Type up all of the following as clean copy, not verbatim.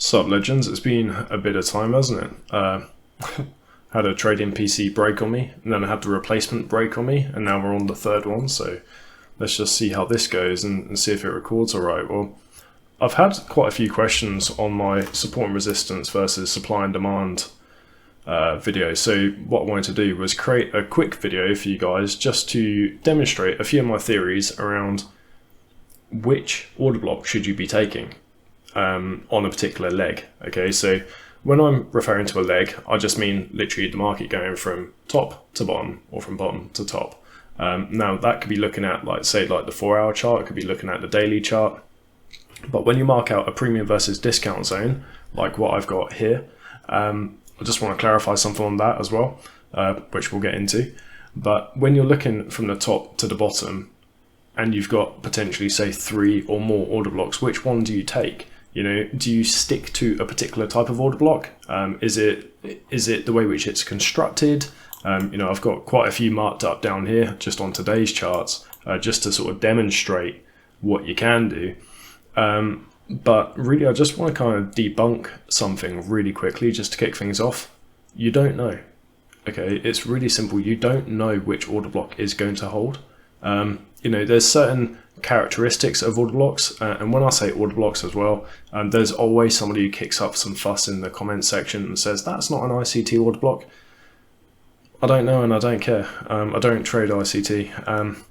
Sup legends, it's been a bit of time, hasn't it? Had a trading PC break on me, and then I had the replacement break on me, and now we're on the third one, so let's just see how this goes and see if it records alright. Well, I've had quite a few questions on my support and resistance versus supply and demand video, so what I wanted to do was create a quick video for you guys just to demonstrate a few of my theories around which order block should you be taking on a particular leg. Okay, so when I'm referring to a leg, I just mean literally the market going from top to bottom or from bottom to top. Now that could be looking at, like, say, like the 4-hour chart, it could be looking at the daily chart. But when you mark out a premium versus discount zone, like what I've got here, I just want to clarify something on that as well, which we'll get into. But when you're looking from the top to the bottom and you've got potentially, say, 3 or more order blocks, which one do you take? You know, do you stick to a particular type of order block? Is it the way which it's constructed? You know, I've got quite a few marked up down here just on today's charts, just to sort of demonstrate what you can do. But really, I just want to kind of debunk something really quickly just to kick things off. You don't know. Okay, it's really simple. You don't know which order block is going to hold. You know, there's certain characteristics of order blocks, and when I say order blocks as well, there's always somebody who kicks up some fuss in the comments section and says that's not an ICT order block. I don't know and I don't care. I don't trade ICT.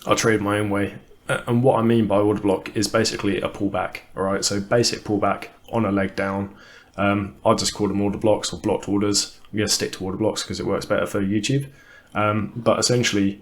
I trade my own way, and what I mean by order block is basically a pullback. All right, so basic pullback on a leg down. I just call them order blocks or blocked orders. I'm going to stick to order blocks because it works better for YouTube. But essentially,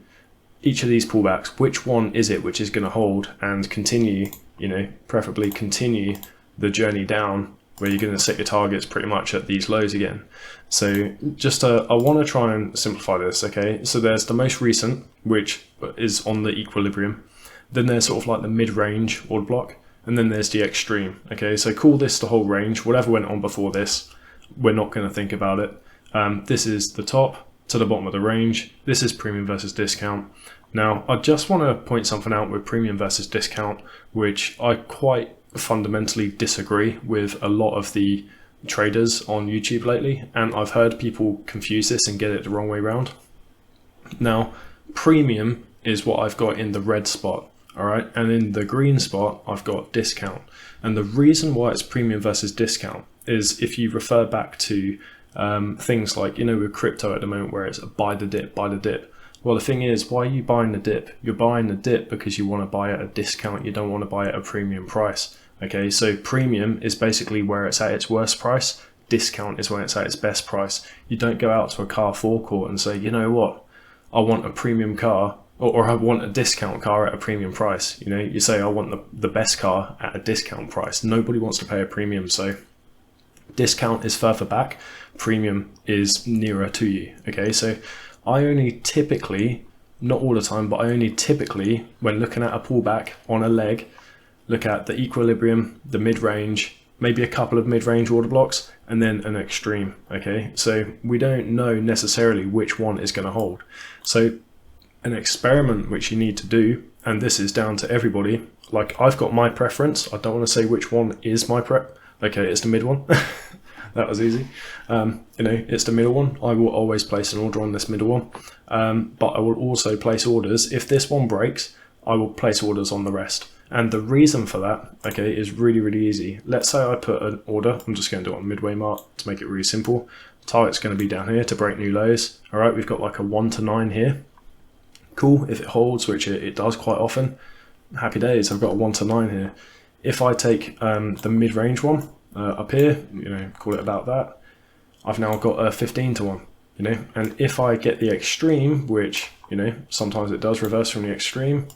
each of these pullbacks, which one is it which is going to hold and continue, you know, preferably continue the journey down where you're going to set your targets pretty much at these lows again. So just I want to try and simplify this, okay? So there's the most recent, which is on the equilibrium. Then there's sort of like the mid-range order block, and then there's the extreme, okay? So call this the whole range. Whatever went on before this, we're not going to think about it. This is the top to the bottom of the range. This is premium versus discount. Now, I just want to point something out with premium versus discount, which I quite fundamentally disagree with a lot of the traders on YouTube lately, and I've heard people confuse this and get it the wrong way around. Now, premium is what I've got in the red spot, all right, and in the green spot I've got discount. And the reason why it's premium versus discount is if you refer back to things like, you know, with crypto at the moment where it's buy the dip, buy the dip. Well, the thing is, why are you buying the dip? You're buying the dip because you want to buy at a discount. You don't want to buy at a premium price. Okay, so premium is basically where it's at its worst price. Discount is when it's at its best price. You don't go out to a car forecourt and say, you know what, I want a premium car, or I want a discount car at a premium price. You know, you say, I want the best car at a discount price. Nobody wants to pay a premium, so discount is further back, premium is nearer to you. Okay, so I only typically, not all the time, but I only typically, when looking at a pullback on a leg, look at the equilibrium, the mid-range, maybe a couple of mid-range order blocks, and then an extreme. Okay, so we don't know necessarily which one is going to hold. So an experiment which you need to do, and this is down to everybody, like I've got my preference. I don't want to say which one is my prep. Okay, it's the mid one. That was easy. You know, it's the middle one. I will always place an order on this middle one. But I will also place orders. If this one breaks, I will place orders on the rest. And the reason for that, okay, is really, really easy. Let's say I put an order. I'm just going to do it on midway mark to make it really simple. Target's going to be down here to break new lows. All right, we've got like a 1 to 9 here. Cool, if it holds, which it does quite often. Happy days, I've got a 1 to 9 here. If I take the mid-range one, up here, you know, call it about that, I've now got a 15 to 1, you know, and if I get the extreme, which, you know, sometimes it does reverse from the extreme,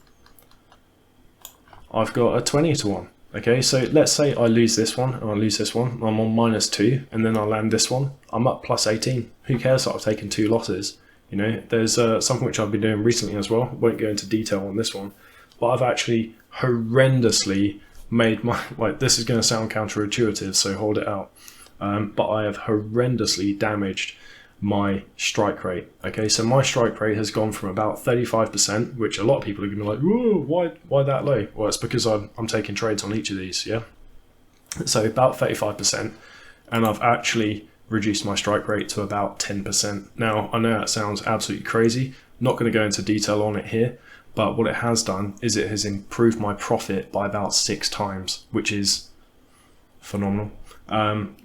I've got a 20 to 1. Okay, so let's say I lose this one and I lose this one, I'm on -2, and then I land this one, I'm up +18. Who cares that I've taken 2 losses? You know, there's something which I've been doing recently as well, won't go into detail on this one, but I've actually horrendously made my, like, this is going to sound counterintuitive, so hold it out, but I have horrendously damaged my strike rate. Okay, so my strike rate has gone from about 35%, which a lot of people are going to be like, whoa, why that low? Well, it's because I'm taking trades on each of these, yeah? So about 35%, and I've actually reduced my strike rate to about 10%. Now, I know that sounds absolutely crazy. Not going to go into detail on it here, but what it has done is it has improved my profit by about 6 times, which is phenomenal.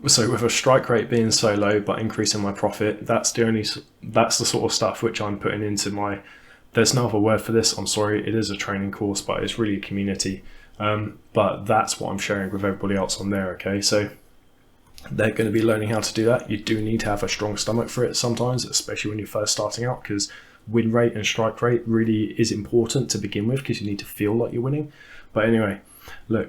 So with a strike rate being so low but increasing my profit, that's the sort of stuff which I'm putting into my, there's no other word for this, I'm sorry, it is a training course, but it's really a community. But that's what I'm sharing with everybody else on there, okay? So they're going to be learning how to do that. You do need to have a strong stomach for it sometimes, especially when you're first starting out, because win rate and strike rate really is important to begin with, because you need to feel like you're winning. But anyway, look,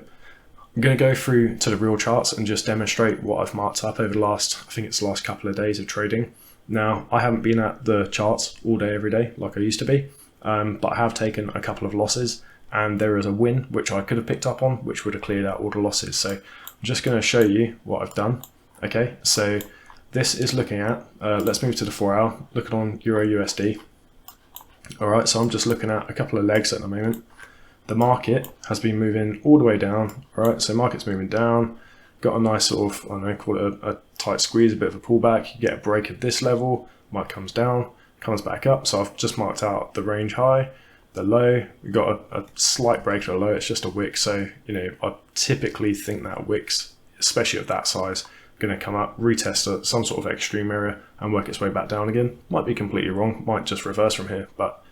I'm going to go through to the real charts and just demonstrate what I've marked up over the last, I think it's the last couple of days of trading. Now, I haven't been at the charts all day, every day, like I used to be, but I have taken a couple of losses, and there is a win, which I could have picked up on, which would have cleared out all the losses. So I'm just going to show you what I've done. Okay, so this is looking at, let's move to the 4 hour, looking on Euro USD. All right, so I'm just looking at a couple of legs at the moment. The market has been moving all the way down. All right, so market's moving down, got a nice sort of, I don't know, call it a tight squeeze, a bit of a pullback. You get a break at this level, market comes down, comes back up. So I've just marked out the range high, the low. We got a slight break to the low. It's just a wick. So, you know, I typically think that wicks, especially of that size, going to come up, retest some sort of extreme area and work its way back down again. Might be completely wrong, might just reverse from here, but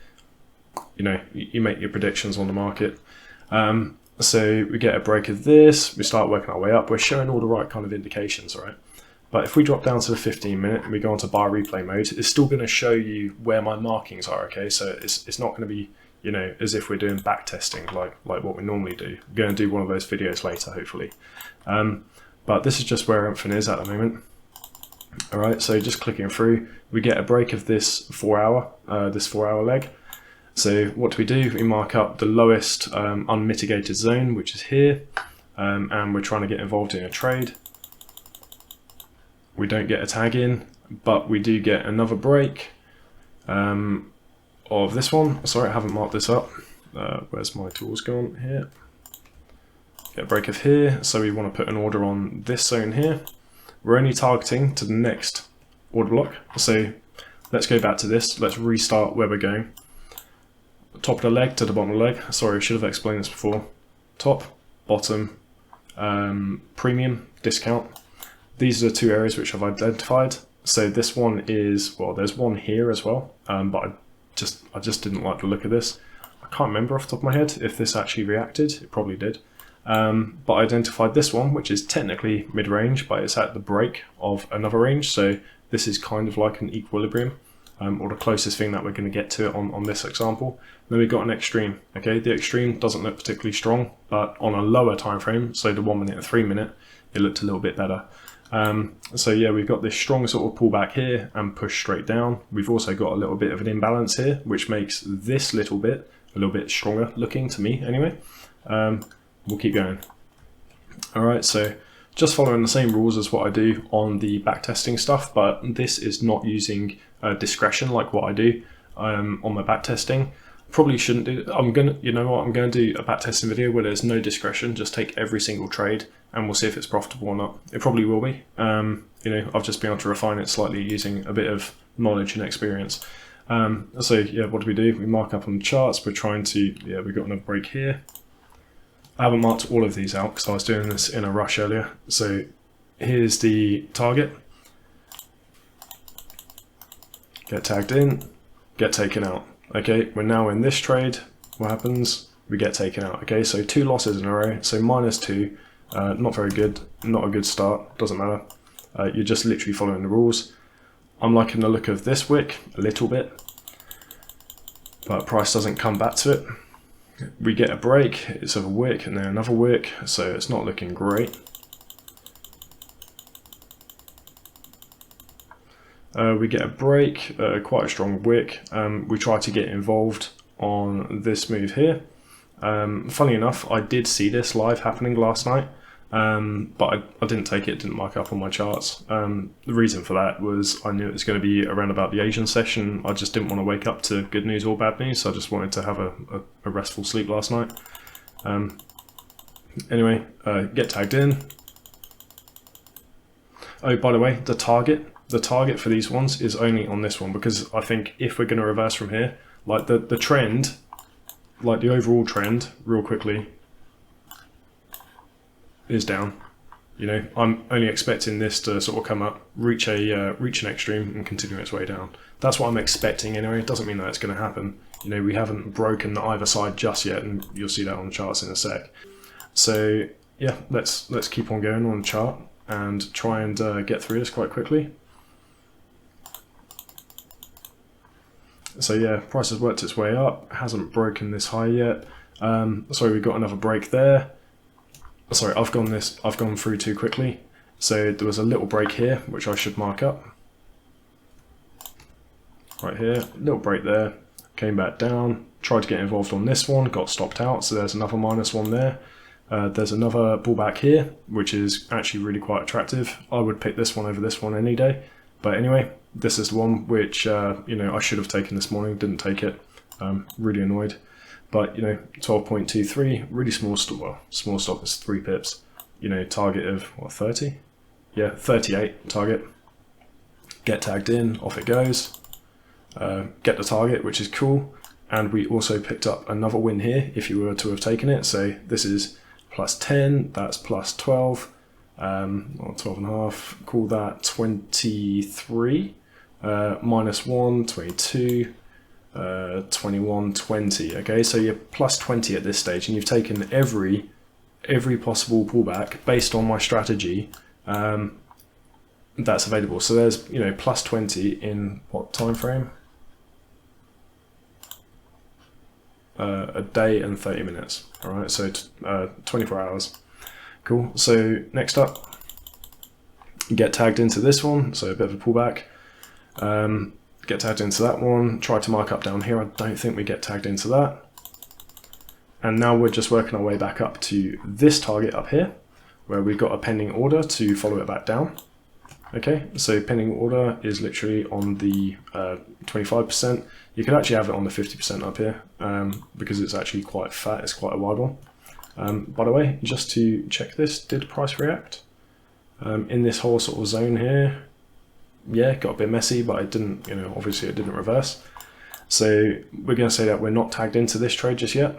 you know, you make your predictions on the market. So we get a break of this, we start working our way up, we're showing all the right kind of indications, right? But if we drop down to the 15 minute and we go into bar replay mode, it's still going to show you where my markings are, okay? So it's not going to be, you know, as if we're doing back testing like what we normally do. I'm going to do one of those videos later, hopefully. But this is just where everything is at the moment. All right, so just clicking through, we get a break of this 4 hour leg. So what do? We mark up the lowest unmitigated zone, which is here, and we're trying to get involved in a trade. We don't get a tag in, but we do get another break of this one. Sorry, I haven't marked this up. Where's my tools gone? Here. Get a break of here, so we want to put an order on this zone here. We're only targeting to the next order block. So let's go back to this. Let's restart where we're going. Top of the leg to the bottom of the leg. Sorry, I should have explained this before. Top, bottom, premium, discount. These are the 2 areas which I've identified. So this one is, well, there's one here as well, but I just didn't like the look of this. I can't remember off the top of my head if this actually reacted. It probably did. But I identified this one, which is technically mid-range, but it's at the break of another range. So this is kind of like an equilibrium, or the closest thing that we're going to get to it on this example. Then we've got an extreme. Okay, the extreme doesn't look particularly strong, but on a lower time frame, so the 1 minute and 3 minute, it looked a little bit better. So yeah, we've got this strong sort of pullback here and push straight down. We've also got a little bit of an imbalance here, which makes this little bit a little bit stronger looking to me anyway. We'll keep going. All right, so just following the same rules as what I do on the backtesting stuff, but this is not using discretion like what I do on my backtesting. Probably shouldn't do. I'm gonna do a backtesting video where there's no discretion. Just take every single trade, and we'll see if it's profitable or not. It probably will be. You know, I've just been able to refine it slightly using a bit of knowledge and experience. So yeah, what do? We mark up on the charts. We're trying to, yeah, we've got another break here. I haven't marked all of these out because I was doing this in a rush earlier. So here's the target. Get tagged in, get taken out. Okay, we're now in this trade. What happens? We get taken out. Okay, so 2 losses in a row. So -2, not very good, not a good start, doesn't matter. You're just literally following the rules. I'm liking the look of this wick a little bit, but price doesn't come back to it. We get a break, it's of a wick and then another wick, so it's not looking great. We get a break, quite a strong wick. We try to get involved on this move here. Funny enough, I did see this live happening last night, but I didn't take it, didn't mark up on my charts. The reason for that was I knew it was going to be around about the Asian session. I just didn't want to wake up to good news or bad news, so I just wanted to have a restful sleep last night. Anyway, get tagged in, Oh, by the way, the target for these ones is only on this one, because I think if we're going to reverse from here, like the trend, like the overall trend, real quickly, is down. You know, I'm only expecting this to sort of come up, reach an extreme and continue its way down. That's what I'm expecting anyway. It doesn't mean that it's going to happen. You know, we haven't broken either side just yet, and you'll see that on the charts in a sec. So yeah, let's keep on going on the chart and try and get through this quite quickly. So yeah, price has worked its way up, hasn't broken this high yet. Sorry, we got another break there. Sorry, I've gone through too quickly. So there was a little break here, which I should mark up. Right here, little break there, came back down, tried to get involved on this one, got stopped out, so there's another -1 there. There's another pullback here, which is actually really quite attractive. I would pick this one over this one any day. But anyway, this is the one which you know, I should have taken this morning, didn't take it. Really annoyed. But you know, 12.23, really small stop. Well, small stop is 3 pips. You know, target of what, 30? Yeah, 38 target. Get tagged in, off it goes. Get the target, which is cool. And we also picked up another win here if you were to have taken it. So this is +10, that's +12, or 12.5. Call that 23. -1, 22. 21, 20. Okay, so you're +20 at this stage, and you've taken every possible pullback based on my strategy that's available. So there's, you know, +20 in what time frame? A day and 30 minutes. All right, so 24 hours. Cool. So next up, get tagged into this one. So a bit of a pullback. Get tagged into that one, try to mark up down here. I don't think we get tagged into that. And now we're just working our way back up to this target up here, where we've got a pending order to follow it back down. Okay, so pending order is literally on the 25%. You could actually have it on the 50% up here, because it's actually quite fat, it's quite a wide one. By the way, just to check this, did price react? In this whole sort of zone here, yeah, it got a bit messy, but it didn't, you know, obviously it didn't reverse. So we're going to say that we're not tagged into this trade just yet,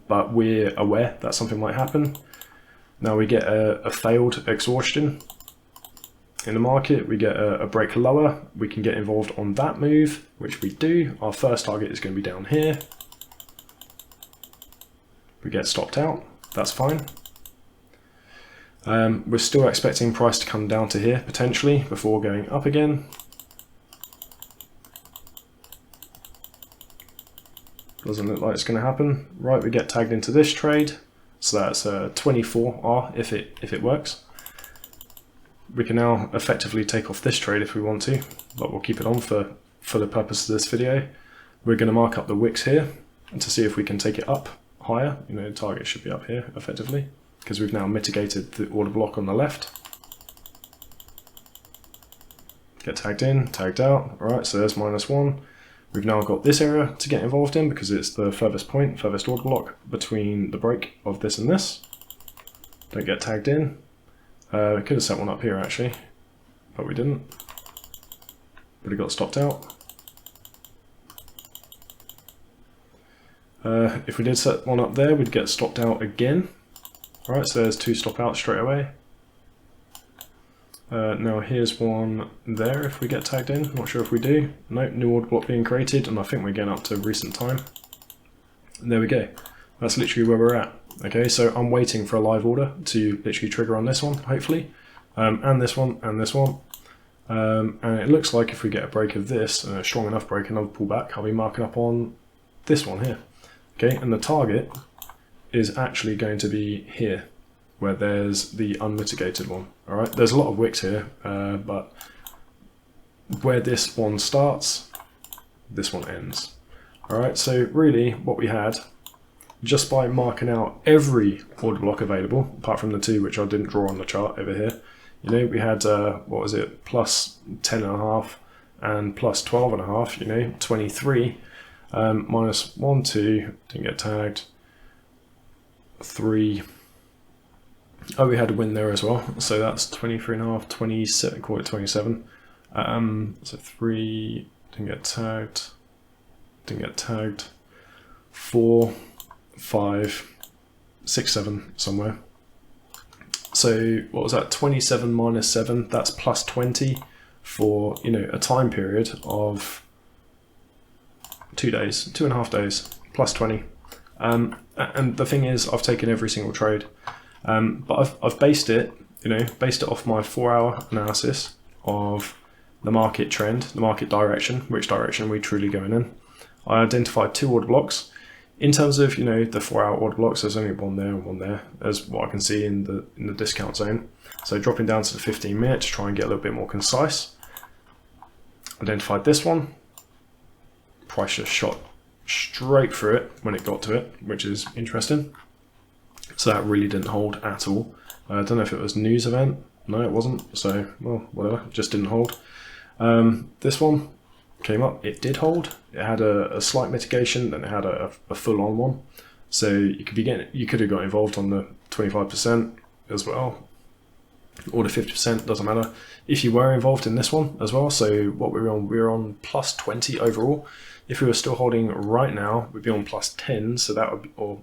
but we're aware that something might happen. Now we get a failed exhaustion in the market, we get a break lower, we can get involved on that move, which we do. Our first target is going to be down here. We get stopped out, that's fine. We're still expecting price to come down to here potentially before going up again. Doesn't look like it's going to happen. Right, we get tagged into this trade, so that's 24R if it works. We can now effectively take off this trade if we want to, but we'll keep it on for the purpose of this video. We're going to mark up the wicks here to see if we can take it up higher. You know, the target should be up here effectively, because we've now mitigated the order block on the left. Get tagged in, tagged out. All right, so there's -1. We've now got this area to get involved in because it's the furthest point, furthest order block between the break of this and this. Don't get tagged in. We could have set one up here actually, but we didn't. But it got stopped out. If we did set one up there, we'd get stopped out again. Alright, so there's 2 stop outs straight away. Now here's one there if we get tagged in. Not sure if we do. Nope, new order block being created, and I think we're getting up to recent time. And there we go. That's literally where we're at. Okay, so I'm waiting for a live order to literally trigger on this one, hopefully. And this one, and this one. And it looks like if we get a break of this, a strong enough break, another pullback, I'll be marking up on this one here. Okay, and the target is actually going to be here, where there's the unmitigated one. All right, there's a lot of wicks here, but where this one starts, this one ends. All right, so really what we had, just by marking out every order block available, apart from the 2 which I didn't draw on the chart over here, you know, we had, what was it, +10.5 and +12.5, you know, 23, -1, 2, didn't get tagged, 3, Oh, we had a win there as well. So that's 23.5, 27, call it 27. So 3, didn't get tagged. 4, 5, 6, 7 somewhere. So what was that? 27 minus 7, that's plus 20 for, you know, a time period of 2 days, 2.5 days, plus 20. And the thing is, I've taken every single trade, but I've based it, you know, based it off my 4-hour analysis of the market trend, the market direction, which direction we truly going in. I identified 2 order blocks. In terms of, you know, the 4-hour order blocks, there's only one there and one there, as what I can see in the discount zone. So dropping down to the 15 minute to try and get a little bit more concise. Identified this one. Price just shot straight through it when it got to it, which is interesting. So that really didn't hold at all. I don't know if it was a news event. No, it wasn't. So, well, whatever, just didn't hold. This one came up, it did hold. It had a slight mitigation, then it had a full-on one. So you could have got involved on the 25% as well, or the 50%, doesn't matter. If you were involved in this one as well, so what we were on plus 20 overall. If we were still holding right now, we'd be on plus 10, so that would be, or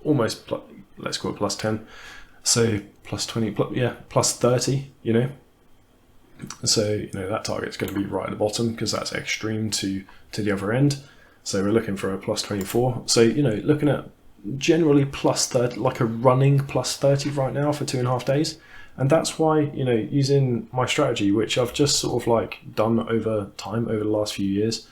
almost, let's call it plus 10. So plus 20, plus 30, you know. So, you know, that target's going to be right at the bottom because that's extreme to the other end. So we're looking for a plus 24. So, you know, looking at generally plus 30, like a running plus 30 right now for 2.5 days. And that's why, you know, using my strategy, which I've just sort of like done over time, over the last few years,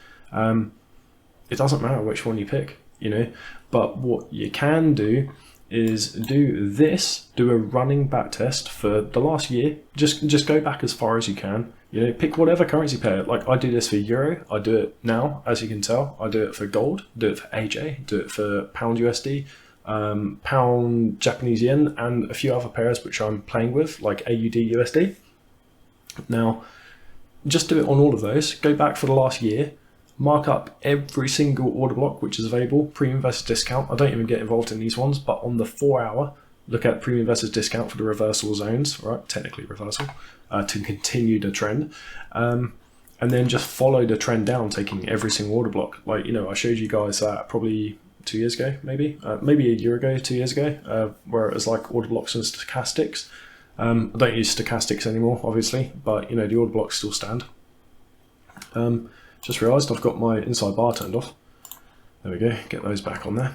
it doesn't matter which one you pick, you know, but what you can do is do a running back test for the last year. Just go back as far as you can, you know, pick whatever currency pair. Like I do this for euro, I do it now, as you can tell. I do it for gold, do it for AJ, do it for pound USD, pound Japanese yen, and a few other pairs which I'm playing with, like AUD USD. Now, just do it on all of those. Go back for the last year. Mark up every single order block which is available, premium versus discount. I don't even get involved in these ones, but on the 4-hour, look at premium versus discount for the reversal zones, right? Technically reversal, to continue the trend. And then just follow the trend down, taking every single order block. Like, you know, I showed you guys that probably 2 years ago, maybe a year ago, 2 years ago, where it was like order blocks and stochastics. I don't use stochastics anymore, obviously, but, you know, the order blocks still stand. Just realised I've got my inside bar turned off. There we go, get those back on there.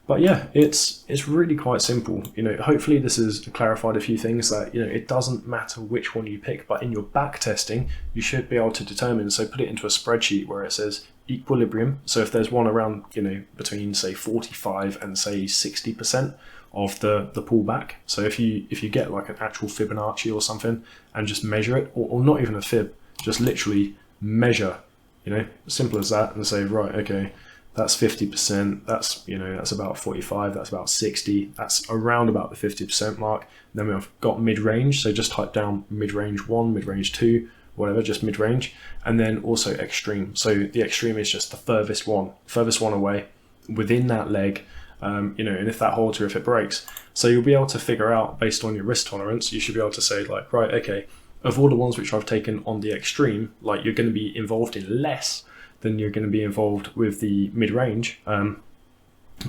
But yeah, it's really quite simple. You know, hopefully this has clarified a few things that, you know, it doesn't matter which one you pick, but in your back testing, you should be able to determine. So put it into a spreadsheet where it says equilibrium. So if there's one around, you know, between say 45 and say 60% of the pullback. So if you get like an actual Fibonacci or something and just measure it, or not even a fib, just literally measure, you know, simple as that, and say, right, okay, that's 50%, that's, you know, that's about 45, that's about 60, that's around about the 50% mark. And then we've got mid-range, so just type down mid-range 1, mid-range 2, whatever, just mid-range, and then also extreme. So the extreme is just the furthest one away within that leg, you know, and if that holds or if it breaks. So you'll be able to figure out, based on your risk tolerance, you should be able to say like, right, okay, of all the ones which I've taken on the extreme, like you're going to be involved in less than you're going to be involved with the mid-range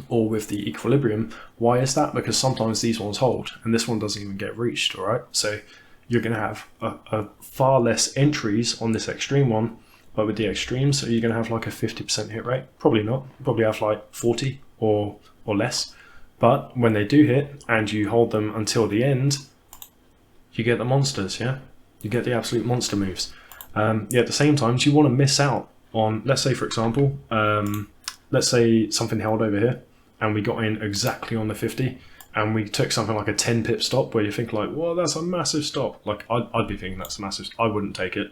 or with the equilibrium. Why is that? Because sometimes these ones hold and this one doesn't even get reached, all right? So you're going to have a far less entries on this extreme one, but with the extreme, so you're going to have like a 50% hit rate. Probably not, probably have like 40 or less. But when they do hit and you hold them until the end, you get the monsters, yeah? You get the absolute monster moves. Yeah, at the same time, you want to miss out on, let's say, for example, let's say something held over here and we got in exactly on the 50 and we took something like a 10 pip stop where you think like, well, that's a massive stop. Like I'd be thinking that's a massive, I wouldn't take it.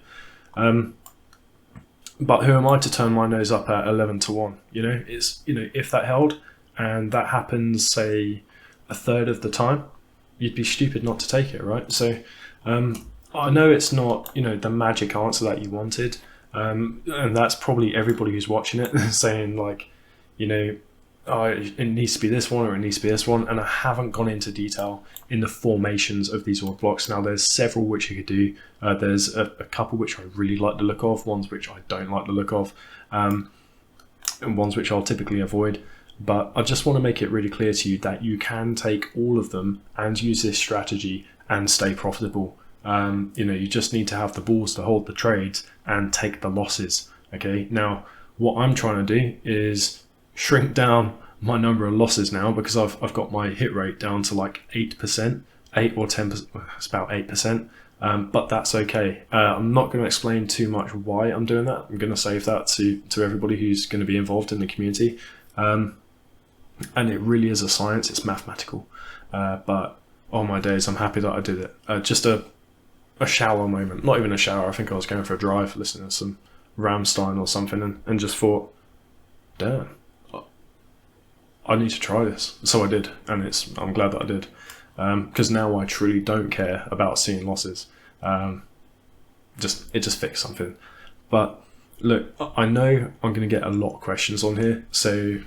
But who am I to turn my nose up at 11 to 1? You know, it's, you know, if that held and that happens, say, a third of the time, you'd be stupid not to take it, right? So, I know it's not, you know, the magic answer that you wanted, and that's probably everybody who's watching it saying like, you know, oh, it needs to be this one or it needs to be this one, and I haven't gone into detail in the formations of these order blocks. Now there's several which you could do. There's a couple which I really like the look of, ones which I don't like the look of, and ones which I'll typically avoid. But I just want to make it really clear to you that you can take all of them and use this strategy and stay profitable. You just need to have the balls to hold the trades and take the losses. Okay, now what I'm trying to do is shrink down my number of losses now, because I've got my hit rate down to like 8%, 8 or 10%, it's about 8%, but that's okay. I'm not going to explain too much why I'm doing that. I'm going to save that to everybody who's going to be involved in the community. And it really is a science, it's mathematical. But oh my days, I'm happy that I did it. Just a shower moment, not even a shower. I think I was going for a drive, listening to some Rammstein or something, and just thought, damn, I need to try this. So I did, and I'm glad that I did, because now I truly don't care about seeing losses. It just fixed something. But look, I know I'm going to get a lot of questions on here, so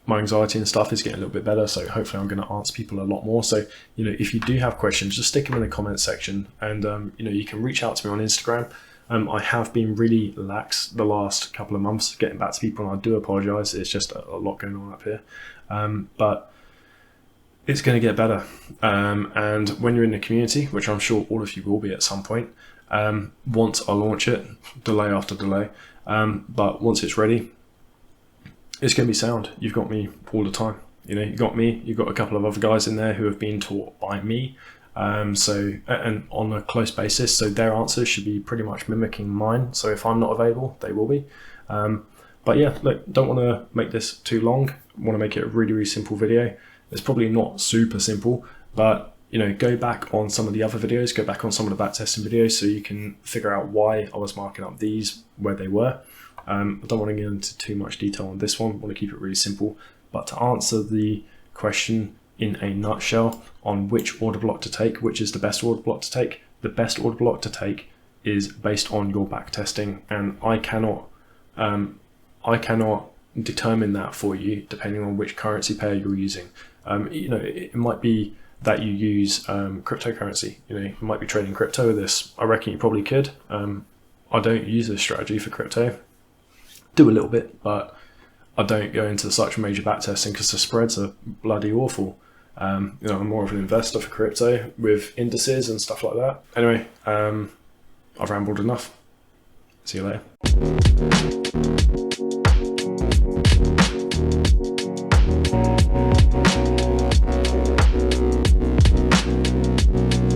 my anxiety and stuff is getting a little bit better, so hopefully I'm going to answer people a lot more. So if you do have questions, just stick them in the comment section, and you can reach out to me on Instagram. I have been really lax the last couple of months getting back to people, and I do apologize. It's just a lot going on up here, but it's going to get better. And when you're in the community, which I'm sure all of you will be at some point, once I launch it, delay after delay, but once it's ready, it's going to be sound. You've got me all the time. You've got me, you've got a couple of other guys in there who have been taught by me, and on a close basis, so their answers should be pretty much mimicking mine. So if I'm not available, they will be. But yeah, look, don't want to make this too long. I want to make it a really, really simple video. It's probably not super simple, but go back on some of the other videos, go back on some of the backtesting videos, so you can figure out why I was marking up these where they were. I don't want to get into too much detail on this one. I want to keep it really simple. But to answer the question in a nutshell on which order block to take, which is the best order block to take, the best order block to take is based on your backtesting, and I cannot determine that for you depending on which currency pair you're using. It might be that you use cryptocurrency. You might be trading crypto with this. I reckon you probably could. I don't use this strategy for crypto. Do a little bit, but I don't go into such major backtesting because the spreads are bloody awful. I'm more of an investor for crypto with indices and stuff like that. Anyway, I've rambled enough. See you later.